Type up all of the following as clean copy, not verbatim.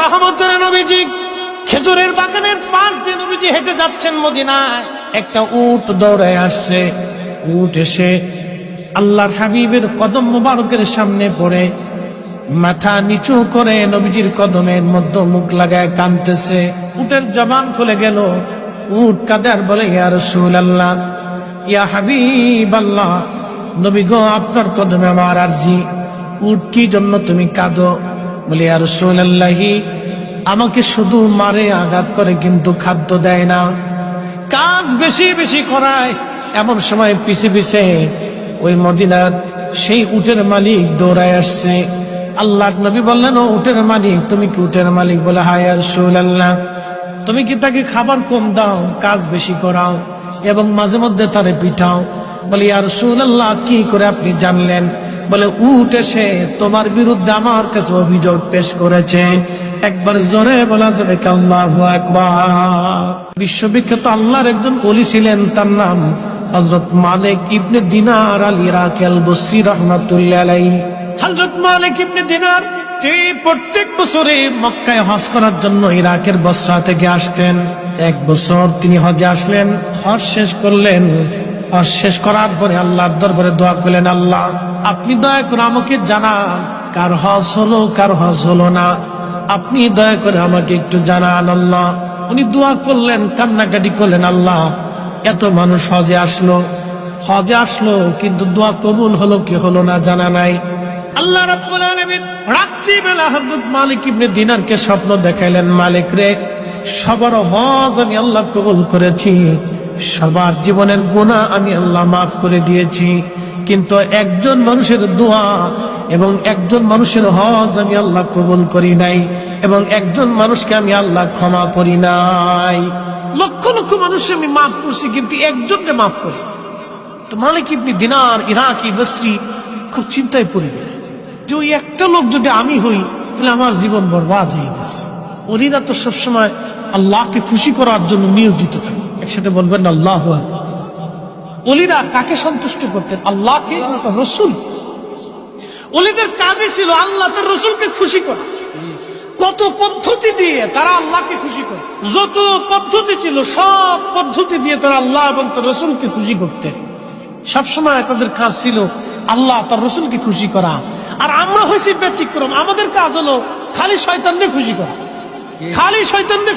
রহমতের নবীজি খেজুরের বাগানের পাশ দিয়ে নবীজি হেঁটে যাচ্ছেন মদিনায়। একটা উট দৌড়ায় আসছে। উট এসে আল্লাহর হাবিবের কদম মুবারকের সামনে পড়ে মাথা নিচু করে নবীজির কদমের মধ্যে মুখ লাগায় কাঁদতেছে। উটের জবান খুলে গেল। উট কাঁদে আর বলে, ইয়া রাসূলুল্লাহ, ইয়া হাবিবাল্লাহ, নবী গো, আপনার কদমে আমার আরজি। উট, কি জন্য তুমি কাঁদো? বলে, ইয়া রাসূলুল্লাহ, আমাকে শুধু মারে, আঘাত করে, কিন্তু খাদ্য দেয় না, কাজ বেশি বেশি করায়। এমন সময় পিছে পিছে ওই মদিনার সেই উটের মালিক দৌড়ায় আসছে। আল্লাহর নবী বললেন, ও উটের মালিক, তুমি কি উটের মালিক? বলে, হ্যাঁ ইয়া রাসূলুল্লাহ। তুমি কি তাকে খাবার কম দাও, কাজ বেশি করাও এবং মাঝে মধ্যে তারে পিঠাও? বলে, ইয়া রাসূলুল্লাহ, কি করে আপনি জানলেন? বলে, উট এসে তোমার বিরুদ্ধে আমার কাছে অভিযোগ পেশ করেছে। একবার জোরে বলা যাবে কি আল্লাহু আকবার। বিশ্ববিখ্যাত আল্লাহর একজন ওলি ছিলেন, তার নাম হযরত মালিক ইবনে দিনার আল ইরাকি আল বসরি রাহমাতুল্লাহ আলাইহি। হযরত মালিক ইবনে দিনার তিনি প্রত্যেক বছরে মক্কায় হজ করার জন্য ইরাকের বসরা থেকে আসতেন। এক বছর তিনি হজে আসলেন, হজ শেষ করলেন। হজ শেষ করার পরে আল্লাহর দরবারে দোয়া করলেন, আল্লাহ, আপনি দয়া করে আমাকে জানান কার হজ হলো, কার হজ হলো না। আপনি দয়া করে আমাকে একটু জানান আল্লাহ। উনি দোয়া করলেন, কান্নাকাটি করলেন, আল্লাহ, এত মানুষ হজে আসলো, কিন্তু দোয়া কবুল হলো কি হলো না জানা নাই। আল্লাহ রাব্বুল আলামিন রাত্রিবেলা হযরত মালিক ইবনে দিনারকে স্বপ্ন দেখাইলেন, মালিক রে, সবার হজ আমি আল্লাহ কবুল করেছি, সবার জীবনের গুনাহ আমি আল্লাহ মাফ করে দিয়েছি, কিন্তু একজন মানুষের দোয়া এবং একজন মানুষের হজ আমি আল্লাহ কবুল করি নাই, এবং একজন মানুষকে আমি আল্লাহ ক্ষমা করি নাই। লক্ষ লক্ষ মানুষ আমি মাফ করছি, কিন্তু একজনকে মাফ করি। তো মালিক ইবনে দিনার ইরাকি বসরি খুব চিন্তায় পড়ে গেলেন যে ওই একটা লোক যদি আমি হই, তাহলে আমার জীবন বরবাদ হয়ে গেছে। ওলিরা তো সবসময় আল্লাহকে খুশি করার জন্য নিয়োজিত থাকে। একসাথে বলবেন আল্লাহু আকবার। ওলিরা কাকে সন্তুষ্ট করতেন? আল্লাহকে, রসুল। ওলিদের কাজই ছিল আল্লাহ তার রসুলকে খুশি করা। কত পদ্ধতি দিয়ে তারা আল্লাহকে খুশি করে, যত পদ্ধতি ছিল সব পদ্ধতি দিয়ে তারা আল্লাহ এবং তার রসুলকে খুশি করতেন। সবসময় তাদের কাজ ছিল আল্লাহ তার রসুলকে খুশি করা। আর আমরা হয়েছি ব্যতিক্রম, আমাদের কাজ হলো খালি শয়তানকে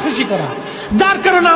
খুশি করা, যার কারণে